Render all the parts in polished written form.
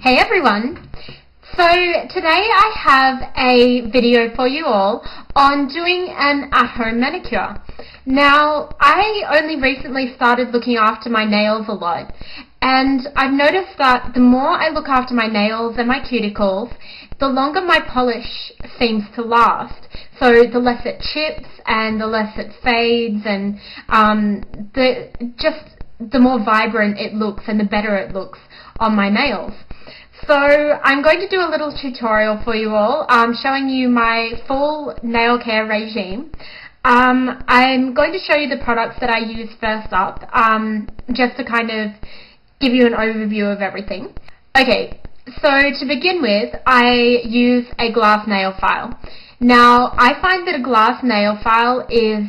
Hey everyone! So today I have a video for you all on doing an at-home manicure. Now, I only recently started looking after my nails a lot, and I've noticed that the more I look after my nails and my cuticles, the longer my polish seems to last. So the less it chips and the less it fades, and the more vibrant it looks and the better it looks on my nails. So I'm going to do a little tutorial for you all, showing you my full nail care regime. I'm going to show you the products that I use first up, just to kind of give you an overview of everything. Okay, so to begin with, I use a glass nail file. Now, I find that a glass nail file is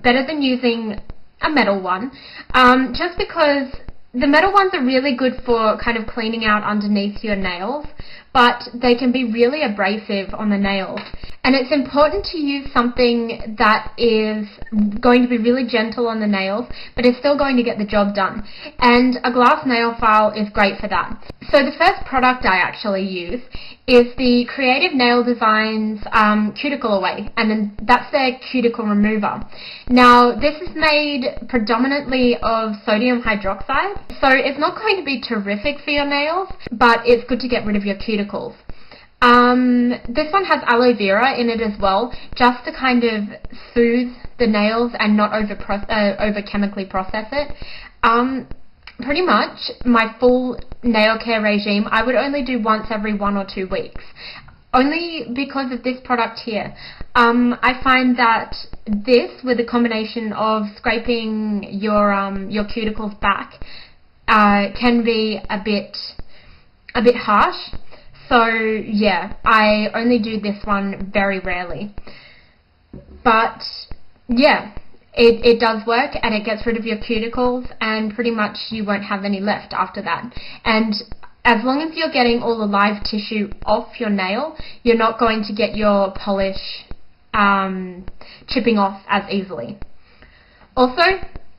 better than using a metal one, just because the metal ones are really good for kind of cleaning out underneath your nails, but they can be really abrasive on the nails. And it's important to use something that is going to be really gentle on the nails, but is still going to get the job done. And a glass nail file is great for that. So the first product I actually use is the Creative Nail Designs Cuticle Away, and then that's their cuticle remover. Now, this is made predominantly of sodium hydroxide, so it's not going to be terrific for your nails, but it's good to get rid of your cuticles. This one has aloe vera in it as well, just to kind of soothe the nails and not over chemically process it. Pretty much my full nail care regime I would only do once every 1 or 2 weeks, only because of this product here. I find that this, with a combination of scraping your cuticles back, can be a bit harsh. So yeah, I only do this one very rarely. But yeah, it does work, and it gets rid of your cuticles, and pretty much you won't have any left after that. And as long as you're getting all the live tissue off your nail, you're not going to get your polish chipping off as easily. Also,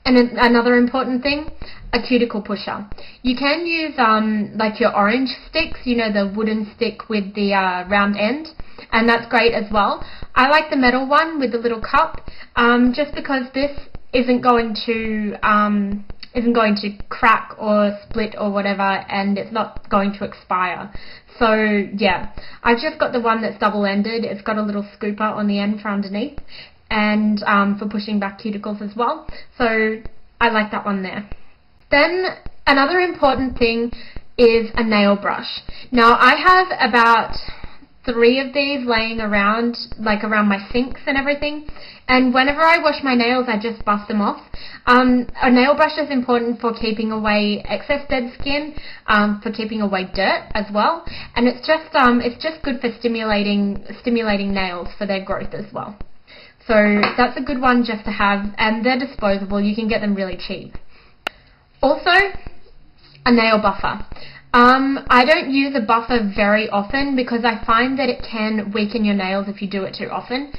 another important thing, a cuticle pusher. You can use like your orange sticks, you know, the wooden stick with the round end, and that's great as well. I like the metal one with the little cup, just because this isn't going to crack or split or whatever, and it's not going to expire. So yeah, I've just got the one that's double-ended. It's got a little scooper on the end for underneath, and for pushing back cuticles as well. So I like that one there. Then another important thing is a nail brush. Now, I have about 3 of these laying around, like around my sinks and everything, and whenever I wash my nails I just bust them off. A nail brush is important for keeping away excess dead skin, for keeping away dirt as well, and it's just good for stimulating nails for their growth as well. So that's a good one just to have, and they're disposable. You can get them really cheap. Also, a nail buffer. I don't use a buffer very often because I find that it can weaken your nails if you do it too often.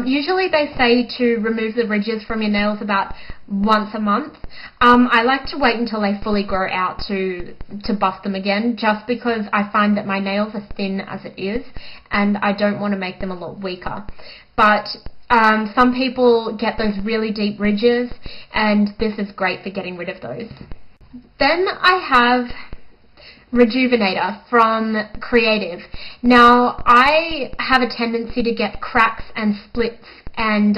Usually they say to remove the ridges from your nails about once a month. I like to wait until they fully grow out to buff them again, just because I find that my nails are thin as it is, and I don't want to make them a lot weaker. But some people get those really deep ridges, and this is great for getting rid of those. Then I have Rejuvenator from Creative. Now, I have a tendency to get cracks and splits and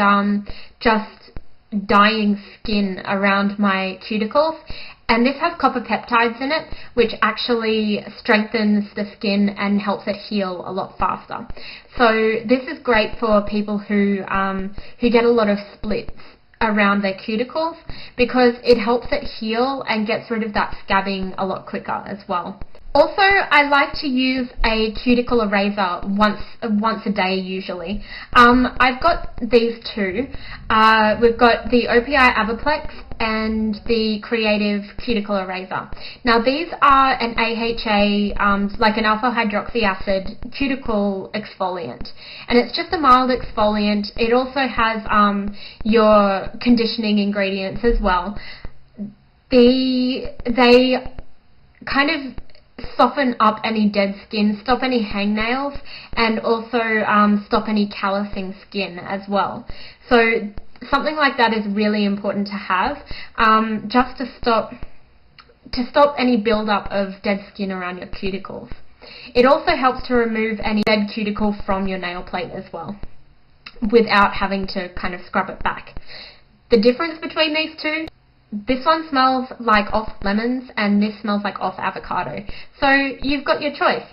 just dying skin around my cuticles, and this has copper peptides in it, which actually strengthens the skin and helps it heal a lot faster. So this is great for people who get a lot of splits around their cuticles, because it helps it heal and gets rid of that scabbing a lot quicker as well. Also, I like to use a cuticle eraser once a day usually. I've got these two. We've got the OPI Avaplex and the Creative Cuticle Eraser. Now, these are an AHA, like an alpha hydroxy acid cuticle exfoliant, and it's just a mild exfoliant. It also has your conditioning ingredients as well. They kind of soften up any dead skin, stop any hangnails, and also stop any callousing skin as well. So something like that is really important to have, just to stop any build-up of dead skin around your cuticles. It also helps to remove any dead cuticle from your nail plate as well, without having to kind of scrub it back. The difference between these two, this one smells like off lemons and this smells like off avocado. So you've got your choice.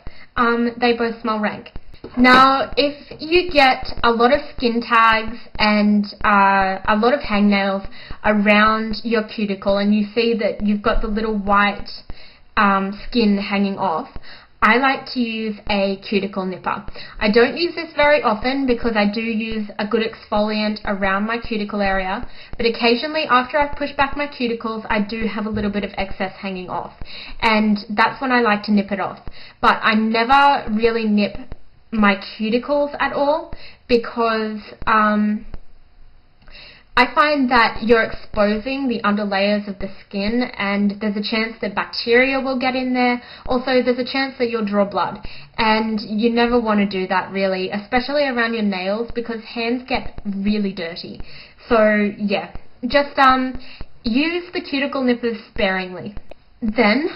They both smell rank. Now, if you get a lot of skin tags and a lot of hangnails around your cuticle and you see that you've got the little white skin hanging off, I like to use a cuticle nipper. I don't use this very often because I do use a good exfoliant around my cuticle area, but occasionally after I've pushed back my cuticles, I do have a little bit of excess hanging off, and that's when I like to nip it off. But I never really nip my cuticles at all because I find that you're exposing the underlayers of the skin and there's a chance that bacteria will get in there. Also, there's a chance that you'll draw blood, and you never want to do that really, especially around your nails, because hands get really dirty. So yeah, just use the cuticle nippers sparingly. Then,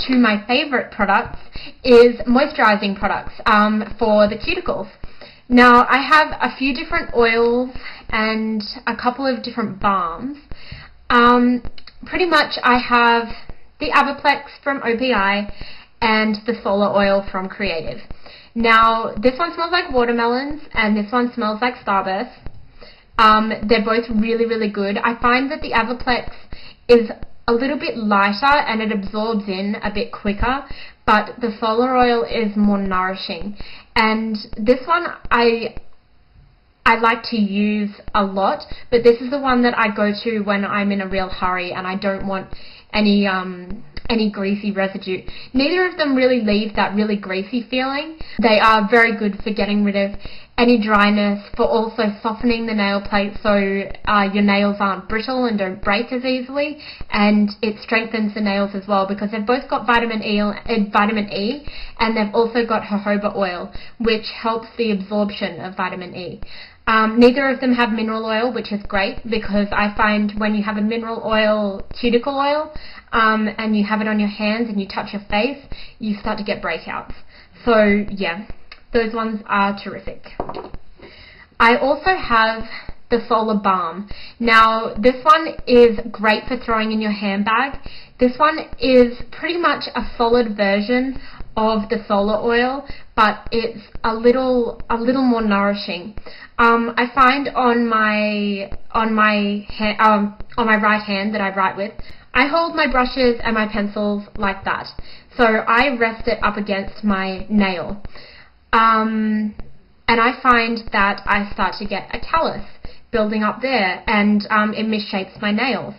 to my favourite products is moisturising products for the cuticles. Now, I have a few different oils and a couple of different balms. Pretty much I have the Avaplex from OPI and the Solar Oil from Creative. Now, this one smells like watermelons and this one smells like Starburst. They're both really, really good. I find that the Avaplex is a little bit lighter and it absorbs in a bit quicker, but the Solar Oil is more nourishing. And this one I like to use a lot, but this is the one that I go to when I'm in a real hurry and I don't want any greasy residue. Neither of them really leave that really greasy feeling. They are very good for getting rid of any dryness, for also softening the nail plate so your nails aren't brittle and don't break as easily, and it strengthens the nails as well because they've both got vitamin E and they've also got jojoba oil, which helps the absorption of vitamin E. Neither of them have mineral oil, which is great because I find when you have a mineral oil, cuticle oil, and you have it on your hands and you touch your face, you start to get breakouts. So yeah, those ones are terrific. I also have the Solar Balm. Now, this one is great for throwing in your handbag. This one is pretty much a solid version of the Solar Oil, but it's a little more nourishing. I find on my right hand that I write with, I hold my brushes and my pencils like that. So I rest it up against my nail. And I find that I start to get a callus building up there, and it misshapes my nails.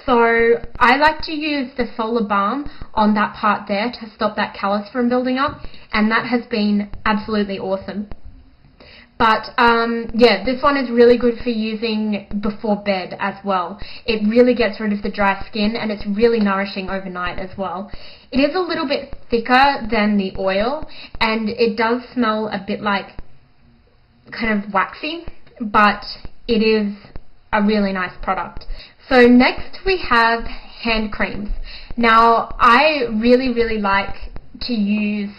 So I like to use the Solar Balm on that part there to stop that callus from building up, and that has been absolutely awesome. But yeah, this one is really good for using before bed as well. It really gets rid of the dry skin and it's really nourishing overnight as well. It is a little bit thicker than the oil and it does smell a bit like kind of waxy, but it is a really nice product. So next we have hand creams. Now I really like to use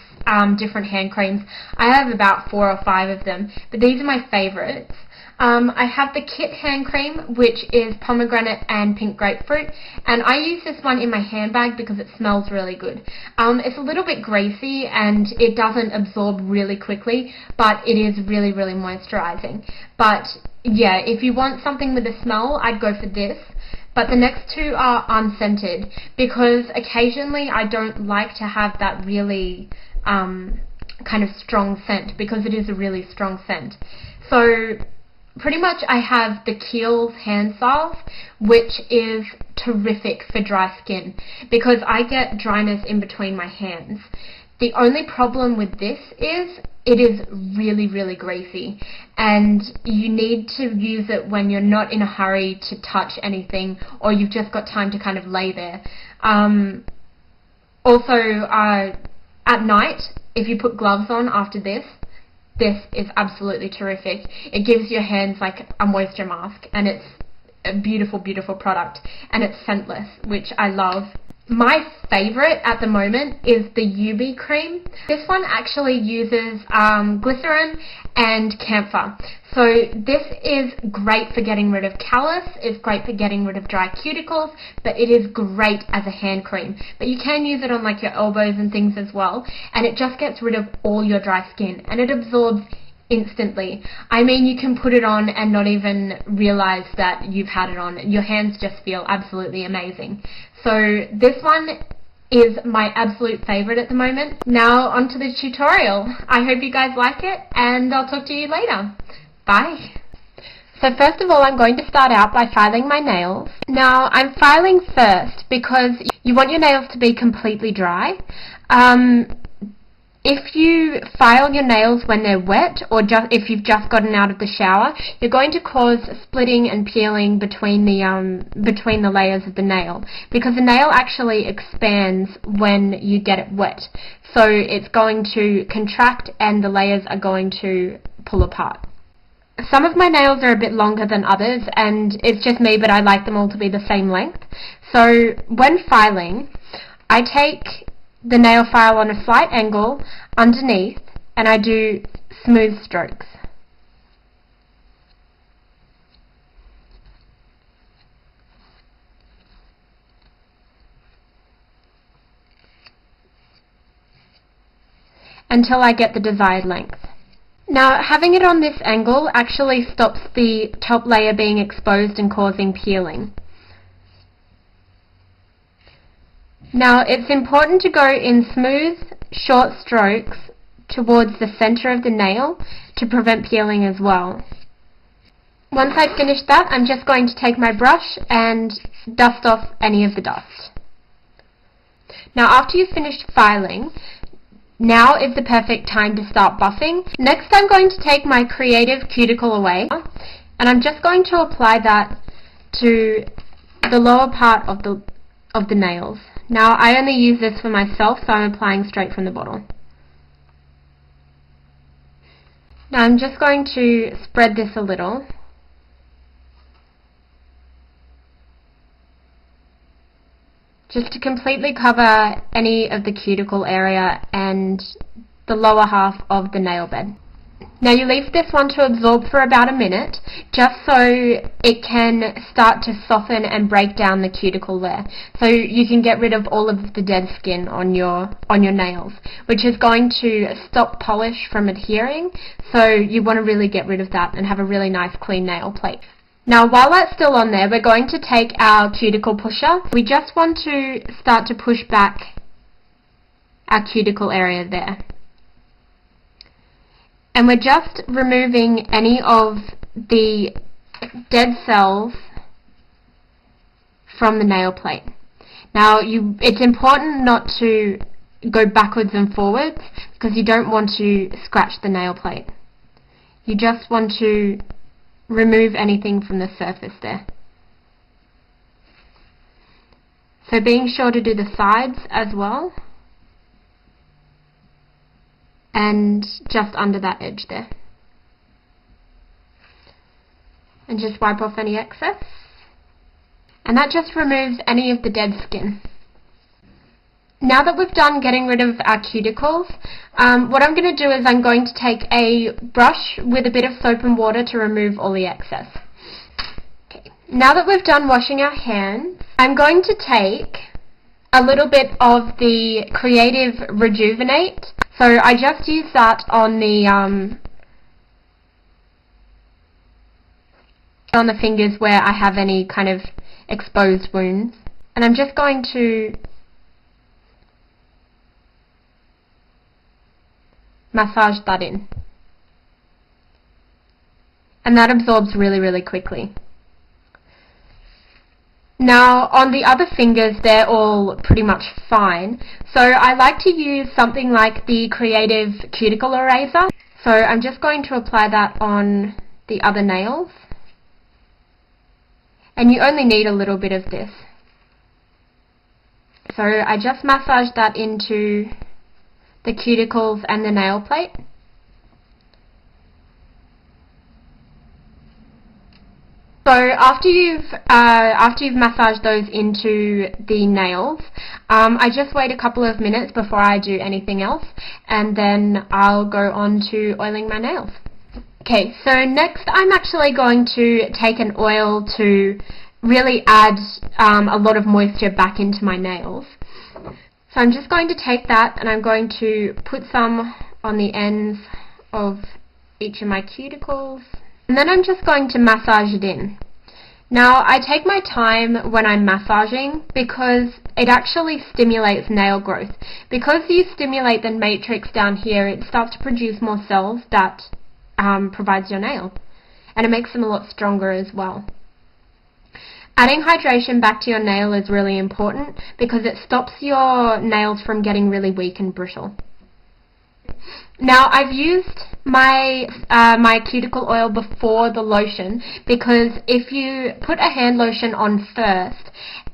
different hand creams. I have about 4 or 5 of them, but these are my favorites. I have the Kit hand cream, which is pomegranate and pink grapefruit, and I use this one in my handbag because it smells really good. It's a little bit greasy and it doesn't absorb really quickly, but it is really moisturizing. But yeah, if you want something with a smell, I'd go for this. But the next two are unscented because occasionally I don't like to have that really kind of strong scent because it is a really strong scent. So pretty much I have the Kiehl's hand salve, which is terrific for dry skin because I get dryness in between my hands. The only problem with this is it is really greasy and you need to use it when you're not in a hurry to touch anything or you've just got time to kind of lay there. Also, at night, if you put gloves on after this is absolutely terrific. It gives your hands like a moisture mask, and it's a beautiful, beautiful product, and it's scentless, which I love. My favorite at the moment is the UV cream. This one actually uses glycerin and camphor. So this is great for getting rid of callus, it's great for getting rid of dry cuticles, but it is great as a hand cream. But you can use it on like your elbows and things as well, and it just gets rid of all your dry skin, and it absorbs instantly. I mean, you can put it on and not even realize that you've had it on. Your hands just feel absolutely amazing. So this one is my absolute favorite at the moment. Now onto the tutorial. I hope you guys like it, and I'll talk to you later. Bye. So first of all, I'm going to start out by filing my nails. Now I'm filing first because you want your nails to be completely dry. If you file your nails when they're wet, or if you've just gotten out of the shower, you're going to cause splitting and peeling between the layers of the nail, because the nail actually expands when you get it wet. So it's going to contract and the layers are going to pull apart. Some of my nails are a bit longer than others, and it's just me, but I like them all to be the same length. So when filing, I take the nail file on a slight angle underneath, and I do smooth strokes. Until I get the desired length. Now, having it on this angle actually stops the top layer being exposed and causing peeling. Now, it's important to go in smooth, short strokes towards the center of the nail to prevent peeling as well. Once I've finished that, I'm just going to take my brush and dust off any of the dust. Now, after you've finished filing, now is the perfect time to start buffing. Next, I'm going to take my Creative Cuticle Away, and I'm just going to apply that to the lower part of the nails. Now, I only use this for myself, so I'm applying straight from the bottle. Now, I'm just going to spread this a little. Just to completely cover any of the cuticle area and the lower half of the nail bed. Now you leave this one to absorb for about a minute, just so it can start to soften and break down the cuticle there. So you can get rid of all of the dead skin on your nails, which is going to stop polish from adhering, so you want to really get rid of that and have a really nice clean nail plate. Now while that's still on there, we're going to take our cuticle pusher. We just want to start to push back our cuticle area there. And we're just removing any of the dead cells from the nail plate. Now it's important not to go backwards and forwards, because you don't want to scratch the nail plate. You just want to remove anything from the surface there. So being sure to do the sides as well, and just under that edge there. And just wipe off any excess. And that just removes any of the dead skin. Now that we've done getting rid of our cuticles, what I'm going to do is I'm going to take a brush with a bit of soap and water to remove all the excess. Okay. Now that we've done washing our hands, I'm going to take a little bit of the Creative Rejuvenate. So I just use that on the fingers where I have any kind of exposed wounds. And I'm just going to massage that in. And that absorbs really, really quickly. Now on the other fingers, they're all pretty much fine, so I like to use something like the Creative Cuticle Eraser. So I'm just going to apply that on the other nails, and you only need a little bit of this. So I just massage that into the cuticles and the nail plate. So after you've massaged those into the nails, I just wait a couple of minutes before I do anything else, and then I'll go on to oiling my nails. Okay, so next I'm actually going to take an oil to really add a lot of moisture back into my nails. So I'm just going to take that and I'm going to put some on the ends of each of my cuticles. And then I'm just going to massage it in. Now, I take my time when I'm massaging because it actually stimulates nail growth. Because you stimulate the matrix down here, it starts to produce more cells that provides your nail. And it makes them a lot stronger as well. Adding hydration back to your nail is really important because it stops your nails from getting really weak and brittle. Now, I've used my cuticle oil before the lotion because if you put a hand lotion on first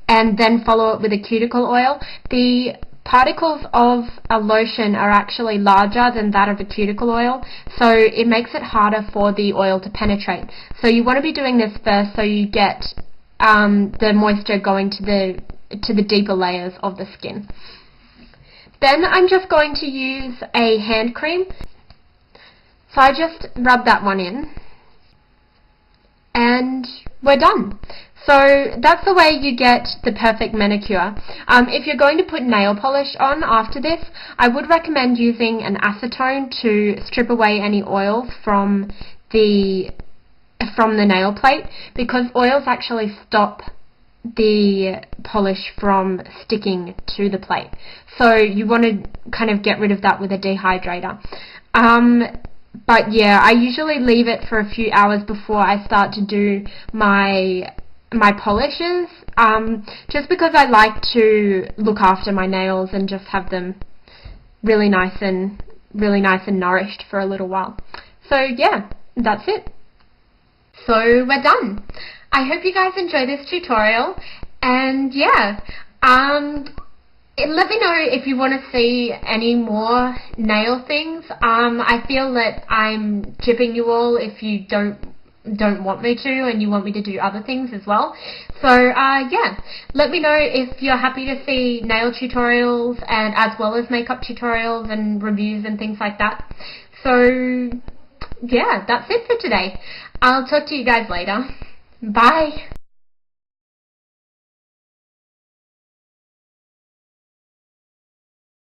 and then follow it with a cuticle oil, the particles of a lotion are actually larger than that of a cuticle oil, so it makes it harder for the oil to penetrate. So you want to be doing this first so you get the moisture going to the deeper layers of the skin. Then I'm just going to use a hand cream. So I just rub that one in and we're done. So that's the way you get the perfect manicure. If you're going to put nail polish on after this, I would recommend using an acetone to strip away any oil from the nail plate, because oils actually stop the polish from sticking to the plate. So you want to kind of get rid of that with a dehydrator. But yeah, I usually leave it for a few hours before I start to do my polishes, just because I like to look after my nails and just have them really nice and nourished for a little while. So yeah, that's it. So we're done. I hope you guys enjoy this tutorial, and yeah, let me know if you want to see any more nail things. I feel that I'm chipping you all if you don't want me to and you want me to do other things as well. So yeah, let me know if you're happy to see nail tutorials and as well as makeup tutorials and reviews and things like that. So yeah, that's it for today. I'll talk to you guys later. Bye.